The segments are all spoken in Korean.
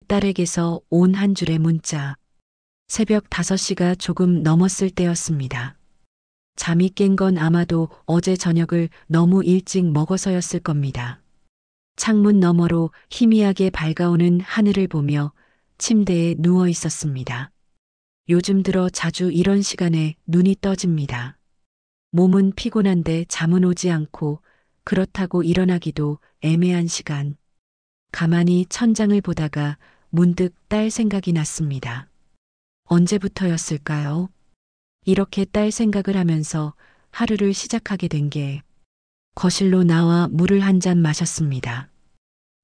딸에게서 온 한 줄의 문자. 새벽 5시가 조금 넘었을 때였습니다. 잠이 깬 건 아마도 어제 저녁을 너무 일찍 먹어서였을 겁니다. 창문 너머로 희미하게 밝아오는 하늘을 보며 침대에 누워 있었습니다. 요즘 들어 자주 이런 시간에 눈이 떠집니다. 몸은 피곤한데 잠은 오지 않고 그렇다고 일어나기도 애매한 시간. 가만히 천장을 보다가 문득 딸 생각이 났습니다. 언제부터였을까요? 이렇게 딸 생각을 하면서 하루를 시작하게 된 게. 거실로 나와 물을 한 잔 마셨습니다.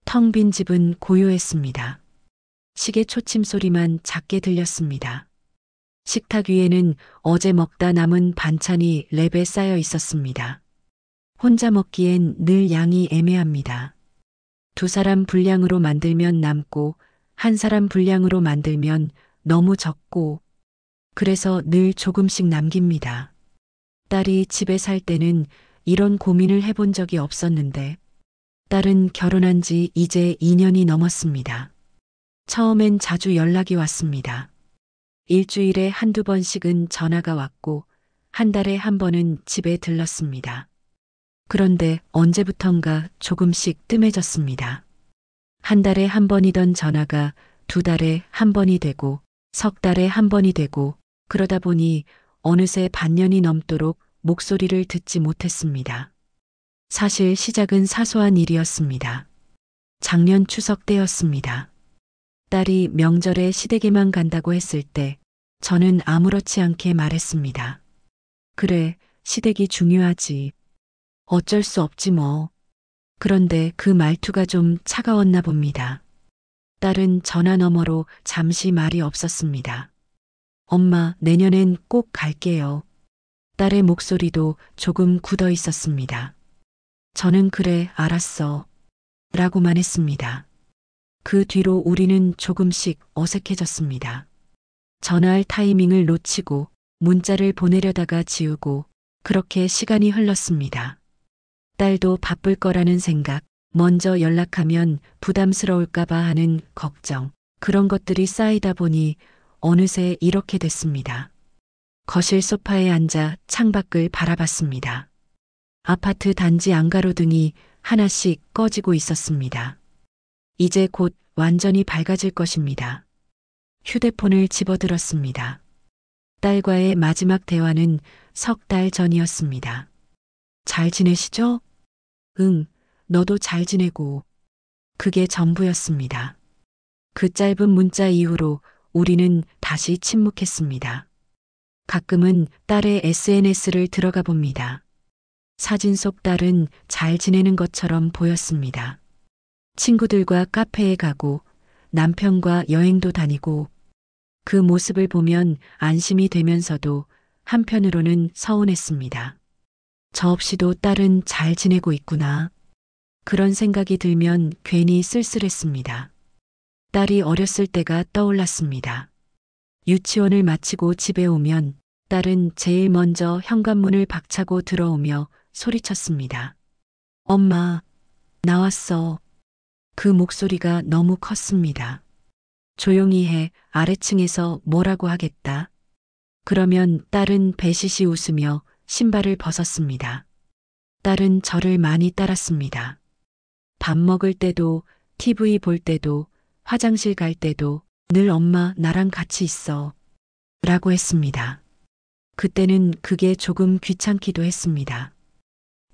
텅 빈 집은 고요했습니다. 시계 초침 소리만 작게 들렸습니다. 식탁 위에는 어제 먹다 남은 반찬이 랩에 쌓여 있었습니다. 혼자 먹기엔 늘 양이 애매합니다. 두 사람 분량으로 만들면 남고 한 사람 분량으로 만들면 너무 적고 그래서 늘 조금씩 남깁니다. 딸이 집에 살 때는 이런 고민을 해본 적이 없었는데 딸은 결혼한 지 이제 2년이 넘었습니다. 처음엔 자주 연락이 왔습니다. 일주일에 한두 번씩은 전화가 왔고 한 달에 한 번은 집에 들렀습니다. 그런데 언제부턴가 조금씩 뜸해졌습니다. 한 달에 한 번이던 전화가 2달에 한 번이 되고 3달에 한 번이 되고 그러다 보니 어느새 반년이 넘도록 목소리를 듣지 못했습니다. 사실 시작은 사소한 일이었습니다. 작년 추석 때였습니다. 딸이 명절에 시댁에만 간다고 했을 때 저는 아무렇지 않게 말했습니다. 그래, 시댁이 중요하지. 어쩔 수 없지 뭐. 그런데 그 말투가 좀 차가웠나 봅니다. 딸은 전화 너머로 잠시 말이 없었습니다. 엄마, 내년엔 꼭 갈게요. 딸의 목소리도 조금 굳어 있었습니다. 저는 그래, 알았어. 라고만 했습니다. 그 뒤로 우리는 조금씩 어색해졌습니다. 전화할 타이밍을 놓치고 문자를 보내려다가 지우고 그렇게 시간이 흘렀습니다. 딸도 바쁠 거라는 생각, 먼저 연락하면 부담스러울까봐 하는 걱정, 그런 것들이 쌓이다 보니 어느새 이렇게 됐습니다. 거실 소파에 앉아 창밖을 바라봤습니다. 아파트 단지 안가로등이 하나씩 꺼지고 있었습니다. 이제 곧 완전히 밝아질 것입니다. 휴대폰을 집어들었습니다. 딸과의 마지막 대화는 3달 전이었습니다. 잘 지내시죠? 응, 너도 잘 지내고. 그게 전부였습니다. 그 짧은 문자 이후로 우리는 다시 침묵했습니다. 가끔은 딸의 SNS를 들어가 봅니다. 사진 속 딸은 잘 지내는 것처럼 보였습니다. 친구들과 카페에 가고 남편과 여행도 다니고 그 모습을 보면 안심이 되면서도 한편으로는 서운했습니다. 저 없이도 딸은 잘 지내고 있구나. 그런 생각이 들면 괜히 쓸쓸했습니다. 딸이 어렸을 때가 떠올랐습니다. 유치원을 마치고 집에 오면 딸은 제일 먼저 현관문을 박차고 들어오며 소리쳤습니다. 엄마, 나왔어. 그 목소리가 너무 컸습니다. 조용히 해, 아래층에서 뭐라고 하겠다. 그러면 딸은 배시시 웃으며 신발을 벗었습니다. 딸은 저를 많이 따랐습니다. 밥 먹을 때도, TV 볼 때도, 화장실 갈 때도 늘 엄마 나랑 같이 있어. 라고 했습니다. 그때는 그게 조금 귀찮기도 했습니다.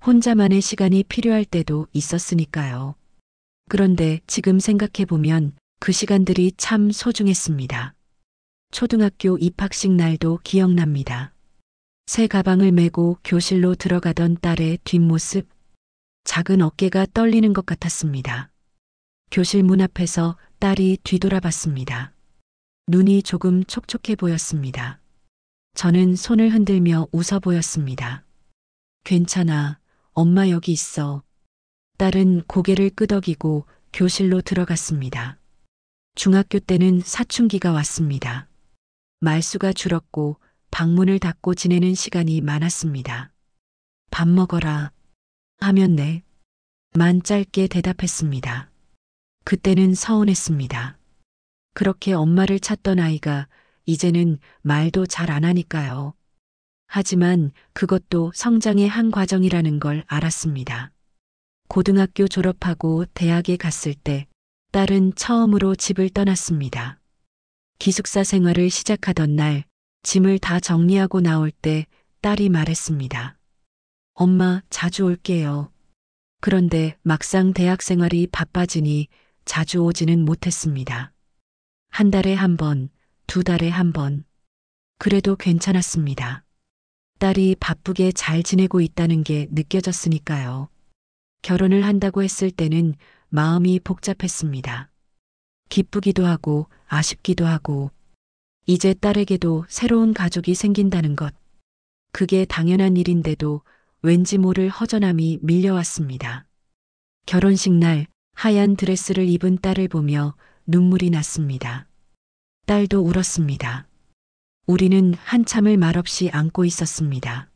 혼자만의 시간이 필요할 때도 있었으니까요. 그런데 지금 생각해보면 그 시간들이 참 소중했습니다. 초등학교 입학식 날도 기억납니다. 새 가방을 메고 교실로 들어가던 딸의 뒷모습, 작은 어깨가 떨리는 것 같았습니다. 교실 문 앞에서 딸이 뒤돌아봤습니다. 눈이 조금 촉촉해 보였습니다. 저는 손을 흔들며 웃어 보였습니다. 괜찮아, 엄마 여기 있어. 딸은 고개를 끄덕이고 교실로 들어갔습니다. 중학교 때는 사춘기가 왔습니다. 말수가 줄었고 방문을 닫고 지내는 시간이 많았습니다. 밥 먹어라 하면 네. 만 짧게 대답했습니다. 그때는 서운했습니다. 그렇게 엄마를 찾던 아이가 이제는 말도 잘 안 하니까요. 하지만 그것도 성장의 한 과정이라는 걸 알았습니다. 고등학교 졸업하고 대학에 갔을 때 딸은 처음으로 집을 떠났습니다. 기숙사 생활을 시작하던 날 짐을 다 정리하고 나올 때 딸이 말했습니다. 엄마, 자주 올게요. 그런데 막상 대학 생활이 바빠지니 자주 오지는 못했습니다. 한 달에 한 번, 두 달에 한 번. 그래도 괜찮았습니다. 딸이 바쁘게 잘 지내고 있다는 게 느껴졌으니까요. 결혼을 한다고 했을 때는 마음이 복잡했습니다. 기쁘기도 하고 아쉽기도 하고 이제 딸에게도 새로운 가족이 생긴다는 것. 그게 당연한 일인데도 왠지 모를 허전함이 밀려왔습니다. 결혼식 날 하얀 드레스를 입은 딸을 보며 눈물이 났습니다. 딸도 울었습니다. 우리는 한참을 말없이 안고 있었습니다.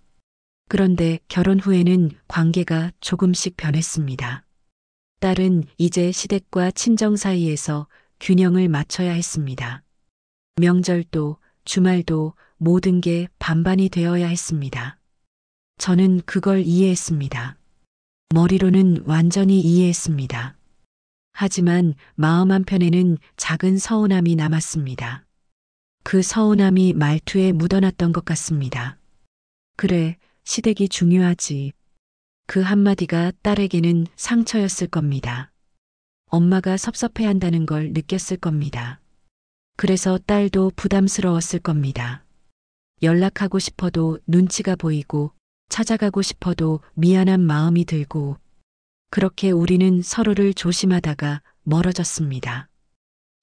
그런데 결혼 후에는 관계가 조금씩 변했습니다. 딸은 이제 시댁과 친정 사이에서 균형을 맞춰야 했습니다. 명절도 주말도 모든 게 반반이 되어야 했습니다. 저는 그걸 이해했습니다. 머리로는 완전히 이해했습니다. 하지만 마음 한편에는 작은 서운함이 남았습니다. 그 서운함이 말투에 묻어났던 것 같습니다. 그래, 시댁이 중요하지. 그 한마디가 딸에게는 상처였을 겁니다. 엄마가 섭섭해한다는 걸 느꼈을 겁니다. 그래서 딸도 부담스러웠을 겁니다. 연락하고 싶어도 눈치가 보이고 찾아가고 싶어도 미안한 마음이 들고 그렇게 우리는 서로를 조심하다가 멀어졌습니다.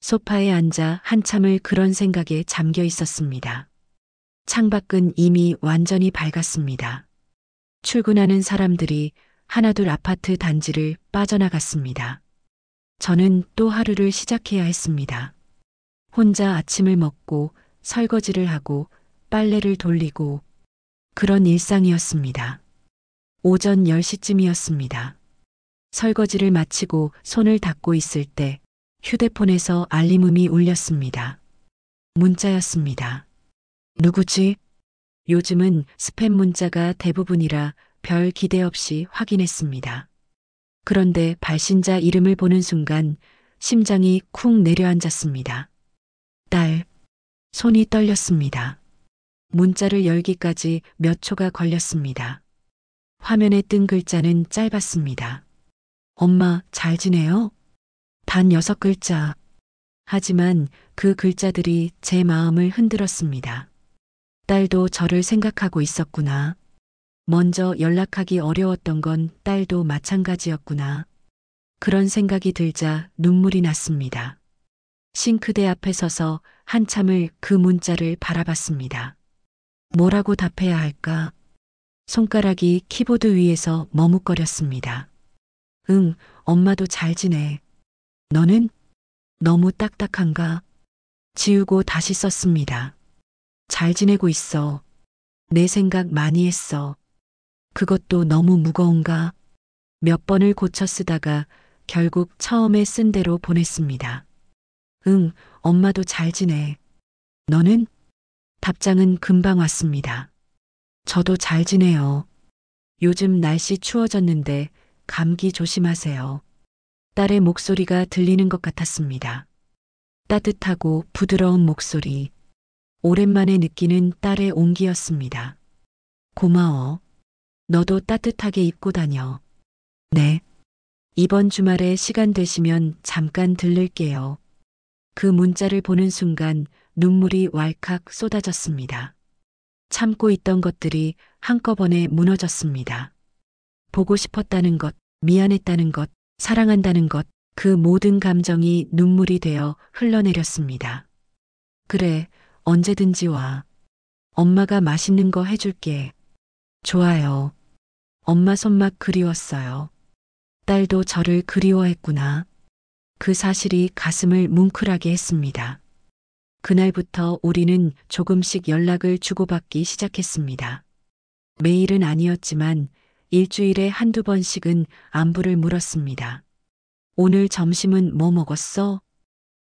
소파에 앉아 한참을 그런 생각에 잠겨 있었습니다. 창밖은 이미 완전히 밝았습니다. 출근하는 사람들이 하나둘 아파트 단지를 빠져나갔습니다. 저는 또 하루를 시작해야 했습니다. 혼자 아침을 먹고 설거지를 하고 빨래를 돌리고 그런 일상이었습니다. 오전 10시쯤이었습니다. 설거지를 마치고 손을 닦고 있을 때 휴대폰에서 알림음이 울렸습니다. 문자였습니다. 누구지? 요즘은 스팸 문자가 대부분이라 별 기대 없이 확인했습니다. 그런데 발신자 이름을 보는 순간 심장이 쿵 내려앉았습니다. 딸. 손이 떨렸습니다. 문자를 열기까지 몇 초가 걸렸습니다. 화면에 뜬 글자는 짧았습니다. 엄마, 잘 지내요? 단 6글자. 하지만 그 글자들이 제 마음을 흔들었습니다. 딸도 저를 생각하고 있었구나. 먼저 연락하기 어려웠던 건 딸도 마찬가지였구나. 그런 생각이 들자 눈물이 났습니다. 싱크대 앞에 서서 한참을 그 문자를 바라봤습니다. 뭐라고 답해야 할까? 손가락이 키보드 위에서 머뭇거렸습니다. 응, 엄마도 잘 지내. 너는? 너무 딱딱한가? 지우고 다시 썼습니다. 잘 지내고 있어. 내 생각 많이 했어. 그것도 너무 무거운가? 몇 번을 고쳐 쓰다가 결국 처음에 쓴 대로 보냈습니다. 응, 엄마도 잘 지내. 너는? 답장은 금방 왔습니다. 저도 잘 지내요. 요즘 날씨 추워졌는데 감기 조심하세요. 딸의 목소리가 들리는 것 같았습니다. 따뜻하고 부드러운 목소리. 오랜만에 느끼는 딸의 온기였습니다. 고마워. 너도 따뜻하게 입고 다녀. 네. 이번 주말에 시간 되시면 잠깐 들를게요. 그 문자를 보는 순간 눈물이 왈칵 쏟아졌습니다. 참고 있던 것들이 한꺼번에 무너졌습니다. 보고 싶었다는 것, 미안했다는 것, 사랑한다는 것, 그 모든 감정이 눈물이 되어 흘러내렸습니다. 그래, 언제든지 와. 엄마가 맛있는 거 해줄게. 좋아요. 엄마 손맛 그리웠어요. 딸도 저를 그리워했구나. 그 사실이 가슴을 뭉클하게 했습니다. 그날부터 우리는 조금씩 연락을 주고받기 시작했습니다. 매일은 아니었지만 일주일에 한두 번씩은 안부를 물었습니다. 오늘 점심은 뭐 먹었어?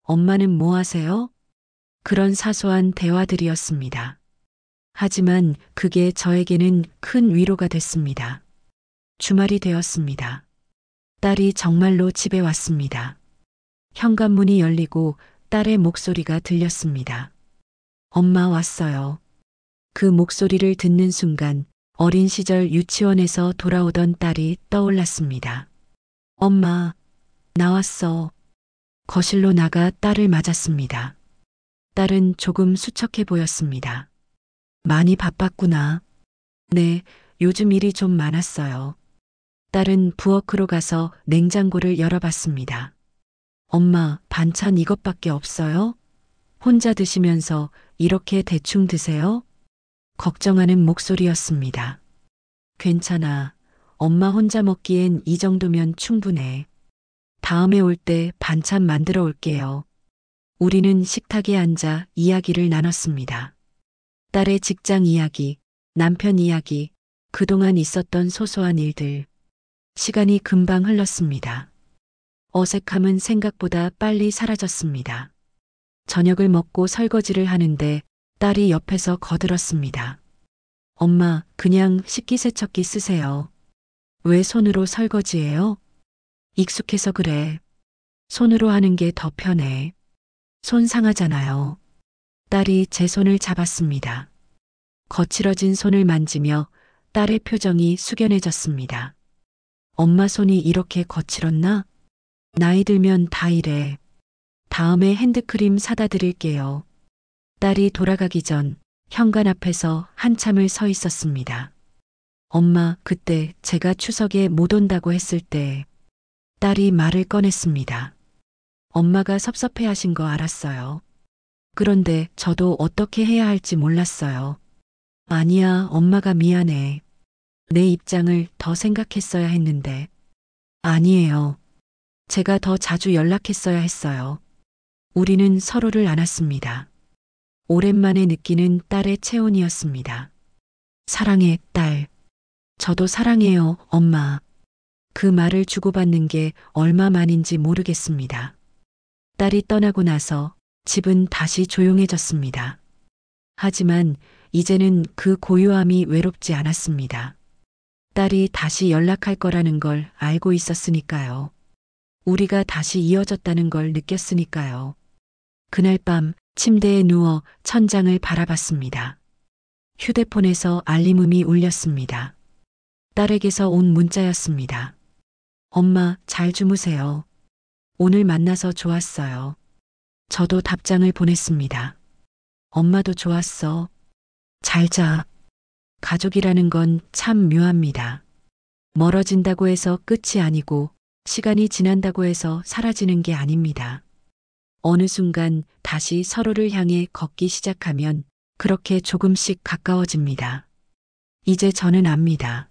엄마는 뭐 하세요? 그런 사소한 대화들이었습니다. 하지만 그게 저에게는 큰 위로가 됐습니다. 주말이 되었습니다. 딸이 정말로 집에 왔습니다. 현관문이 열리고 딸의 목소리가 들렸습니다. 엄마 왔어요. 그 목소리를 듣는 순간 어린 시절 유치원에서 돌아오던 딸이 떠올랐습니다. 엄마, 나왔어. 거실로 나가 딸을 맞았습니다. 딸은 조금 수척해 보였습니다. 많이 바빴구나. 네, 요즘 일이 좀 많았어요. 딸은 부엌으로 가서 냉장고를 열어봤습니다. 엄마, 반찬 이것밖에 없어요? 혼자 드시면서 이렇게 대충 드세요? 걱정하는 목소리였습니다. 괜찮아. 엄마 혼자 먹기엔 이 정도면 충분해. 다음에 올 때 반찬 만들어 올게요. 우리는 식탁에 앉아 이야기를 나눴습니다. 딸의 직장 이야기, 남편 이야기, 그동안 있었던 소소한 일들. 시간이 금방 흘렀습니다. 어색함은 생각보다 빨리 사라졌습니다. 저녁을 먹고 설거지를 하는데 딸이 옆에서 거들었습니다. 엄마, 그냥 식기세척기 쓰세요. 왜 손으로 설거지해요? 익숙해서 그래. 손으로 하는 게 더 편해. 손 상하잖아요. 딸이 제 손을 잡았습니다. 거칠어진 손을 만지며 딸의 표정이 숙연해졌습니다. 엄마 손이 이렇게 거칠었나? 나이 들면 다 이래. 다음에 핸드크림 사다 드릴게요. 딸이 돌아가기 전 현관 앞에서 한참을 서 있었습니다. 엄마, 그때 제가 추석에 못 온다고 했을 때 딸이 말을 꺼냈습니다. 엄마가 섭섭해 하신 거 알았어요. 그런데 저도 어떻게 해야 할지 몰랐어요. 아니야, 엄마가 미안해. 내 입장을 더 생각했어야 했는데. 아니에요. 제가 더 자주 연락했어야 했어요. 우리는 서로를 안았습니다. 오랜만에 느끼는 딸의 체온이었습니다. 사랑해, 딸. 저도 사랑해요, 엄마. 그 말을 주고받는 게 얼마만인지 모르겠습니다. 딸이 떠나고 나서 집은 다시 조용해졌습니다. 하지만 이제는 그 고요함이 외롭지 않았습니다. 딸이 다시 연락할 거라는 걸 알고 있었으니까요. 우리가 다시 이어졌다는 걸 느꼈으니까요. 그날 밤 침대에 누워 천장을 바라봤습니다. 휴대폰에서 알림음이 울렸습니다. 딸에게서 온 문자였습니다. 엄마, 잘 주무세요. 오늘 만나서 좋았어요. 저도 답장을 보냈습니다. 엄마도 좋았어. 잘 자. 가족이라는 건 참 묘합니다. 멀어진다고 해서 끝이 아니고 시간이 지난다고 해서 사라지는 게 아닙니다. 어느 순간 다시 서로를 향해 걷기 시작하면 그렇게 조금씩 가까워집니다. 이제 저는 압니다.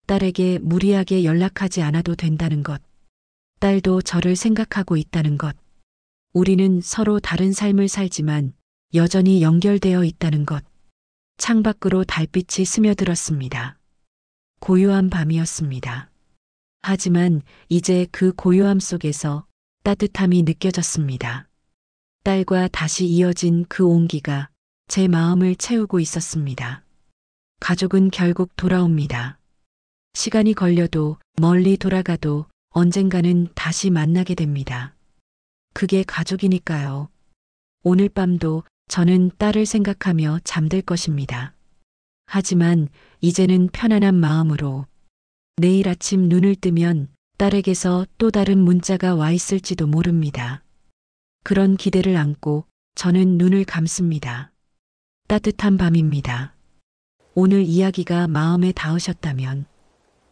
딸에게 무리하게 연락하지 않아도 된다는 것. 딸도 저를 생각하고 있다는 것. 우리는 서로 다른 삶을 살지만 여전히 연결되어 있다는 것. 창밖으로 달빛이 스며들었습니다. 고요한 밤이었습니다. 하지만 이제 그 고요함 속에서 따뜻함이 느껴졌습니다. 딸과 다시 이어진 그 온기가 제 마음을 채우고 있었습니다. 가족은 결국 돌아옵니다. 시간이 걸려도 멀리 돌아가도 언젠가는 다시 만나게 됩니다. 그게 가족이니까요. 오늘 밤도 저는 딸을 생각하며 잠들 것입니다. 하지만 이제는 편안한 마음으로 내일 아침 눈을 뜨면 딸에게서 또 다른 문자가 와 있을지도 모릅니다. 그런 기대를 안고 저는 눈을 감습니다. 따뜻한 밤입니다. 오늘 이야기가 마음에 닿으셨다면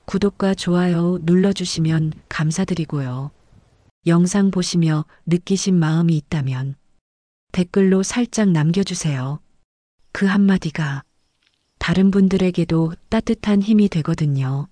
구독과 좋아요 눌러주시면 감사드리고요. 영상 보시며 느끼신 마음이 있다면 댓글로 살짝 남겨주세요. 그 한마디가 다른 분들에게도 따뜻한 힘이 되거든요.